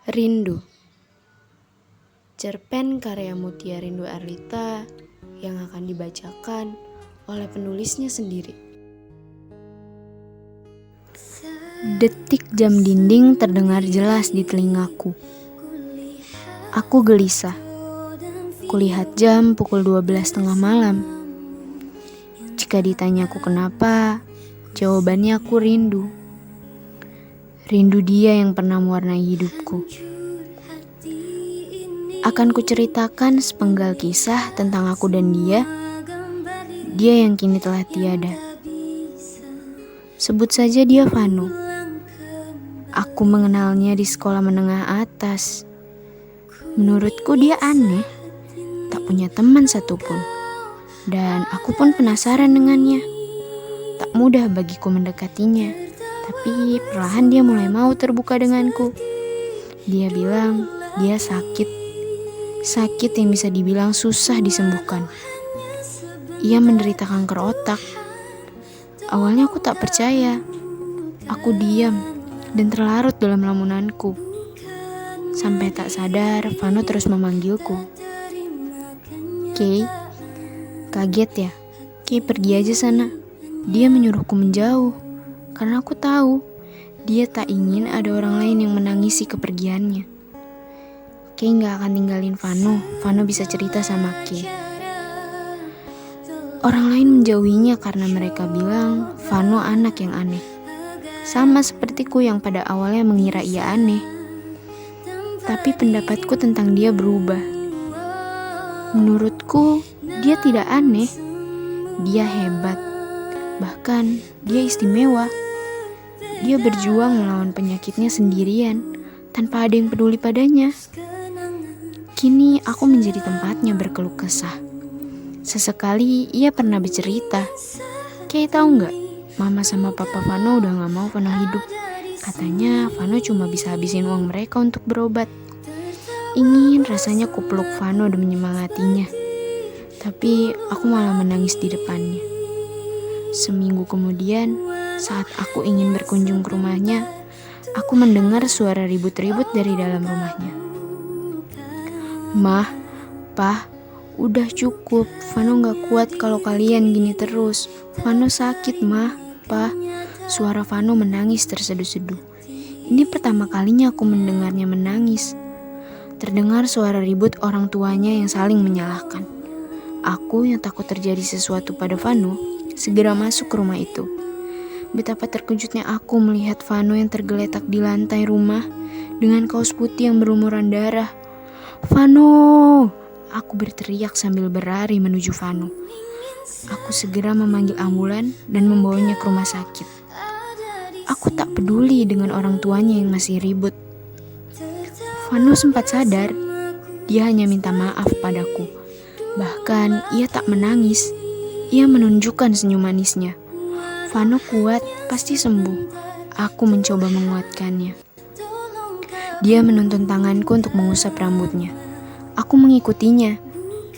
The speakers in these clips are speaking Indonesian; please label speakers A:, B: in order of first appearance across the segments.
A: Rindu. Cerpen karya Mutia Rindu Arlita yang akan dibacakan oleh penulisnya sendiri. Detik jam dinding terdengar jelas di telingaku. Aku gelisah. Kulihat jam pukul 12:30 malam. Jika ditanyaku kenapa, jawabannya aku rindu. Rindu dia yang pernah mewarnai hidupku. Akan kuceritakan sepenggal kisah tentang aku dan dia yang kini telah tiada. Sebut saja dia Vano. Aku mengenalnya di sekolah menengah atas. Menurutku dia aneh, tak punya teman satupun. Dan aku pun penasaran dengannya. Tak mudah bagiku mendekatinya, tapi perlahan dia mulai mau terbuka denganku. Dia bilang dia sakit yang bisa dibilang susah disembuhkan. Ia menderita kanker otak. Awalnya aku tak percaya. Aku diam dan terlarut dalam lamunanku. Sampai tak sadar, Vano terus memanggilku. Kay, kaget ya? Kay pergi aja sana. Dia menyuruhku menjauh. Karena aku tahu, dia tak ingin ada orang lain yang menangisi kepergiannya. Kay gak akan tinggalin Vano. Vano bisa cerita sama Kay. Orang lain menjauhinya karena mereka bilang Vano anak yang aneh. Sama sepertiku yang pada awalnya mengira ia aneh. Tapi pendapatku tentang dia berubah. Menurutku, dia tidak aneh. Dia hebat. Bahkan, dia istimewa. Dia berjuang melawan penyakitnya sendirian, tanpa ada yang peduli padanya. Kini aku menjadi tempatnya berkeluh kesah. Sesekali ia pernah bercerita. Kay tahu nggak? Mama sama papa Vano udah nggak mau Vano hidup. Katanya Vano cuma bisa habisin uang mereka untuk berobat. Ingin rasanya ku peluk Vano dan menyemangatinya. Tapi aku malah menangis di depannya. Seminggu kemudian, saat aku ingin berkunjung ke rumahnya, aku mendengar suara ribut-ribut dari dalam rumahnya. Mah, Pah, udah cukup. Vano gak kuat kalau kalian gini terus. Vano sakit, Mah, Pah. Suara Vano menangis terseduh-seduh. Ini pertama kalinya aku mendengarnya menangis. Terdengar suara ribut orang tuanya yang saling menyalahkan. Aku yang takut terjadi sesuatu pada Vano, segera masuk ke rumah itu. Betapa terkejutnya aku melihat Vano yang tergeletak di lantai rumah dengan kaos putih yang berlumuran darah. Vano! Aku berteriak sambil berlari menuju Vano. Aku segera memanggil ambulan dan membawanya ke rumah sakit. Aku tak peduli dengan orang tuanya yang masih ribut. Vano sempat sadar. Dia hanya minta maaf padaku. Bahkan ia tak menangis. Ia menunjukkan senyum manisnya. Vano kuat, pasti sembuh. Aku mencoba menguatkannya. Dia menuntun tanganku untuk mengusap rambutnya. Aku mengikutinya.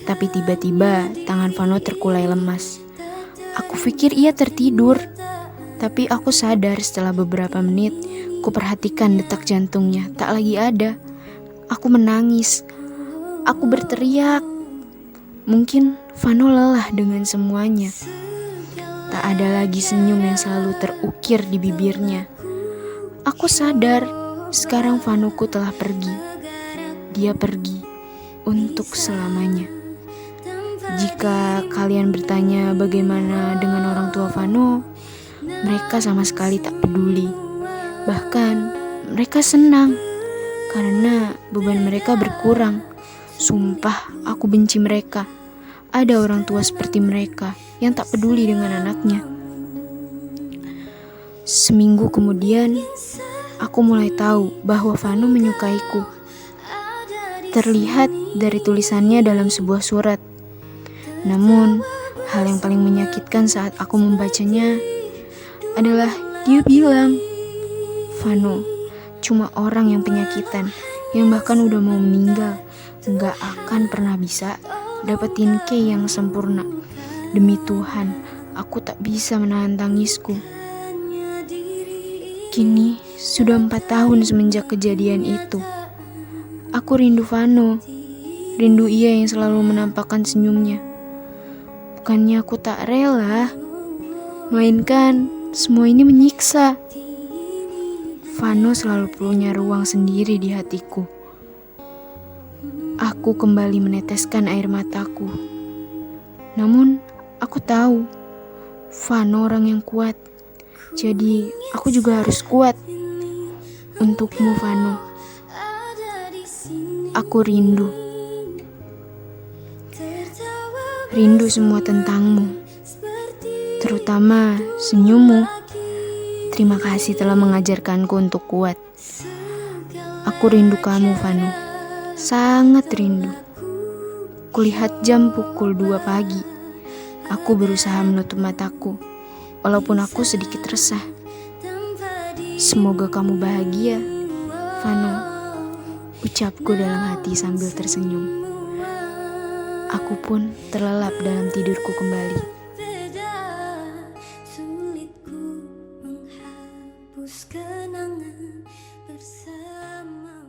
A: Tapi tiba-tiba tangan Vano terkulai lemas. Aku pikir ia tertidur. Tapi aku sadar setelah beberapa menit, ku perhatikan detak jantungnya tak lagi ada. Aku menangis. Aku berteriak. Mungkin Vano lelah dengan semuanya. Tak ada lagi senyum yang selalu terukir di bibirnya. Aku sadar sekarang Vanoku telah pergi. Dia pergi untuk selamanya. Jika kalian bertanya bagaimana dengan orang tua Vano, mereka sama sekali tak peduli. Bahkan mereka senang karena beban mereka berkurang. Sumpah, aku benci mereka. Ada orang tua seperti mereka yang tak peduli dengan anaknya. Seminggu kemudian, aku mulai tahu bahwa Vano menyukaiku. Terlihat dari tulisannya dalam sebuah surat. Namun, hal yang paling menyakitkan saat aku membacanya adalah dia bilang, Vano cuma orang yang penyakitan, yang bahkan udah mau meninggal, gak akan pernah bisa dapetin Kay yang sempurna. Demi Tuhan, aku tak bisa menahan tangisku. Kini sudah 4 tahun semenjak kejadian itu. Aku rindu Vano. Rindu ia yang selalu menampakkan senyumnya. Bukannya aku tak rela, melainkan semua ini menyiksa. Vano selalu punya ruang sendiri di hatiku. Aku kembali meneteskan air mataku. Namun, aku tahu Vano orang yang kuat. Jadi, aku juga harus kuat. Untukmu, Vano. Aku rindu. Rindu semua tentangmu. Terutama senyummu. Terima kasih telah mengajarkanku untuk kuat. Aku rindu kamu, Vano. Sangat rindu. Kulihat jam pukul 2 pagi. Aku berusaha menutup mataku, walaupun aku sedikit resah. Semoga kamu bahagia, Vano. Ucapku dalam hati sambil tersenyum. Aku pun terlelap dalam tidurku kembali. Sulitku menghapus kenangan bersama.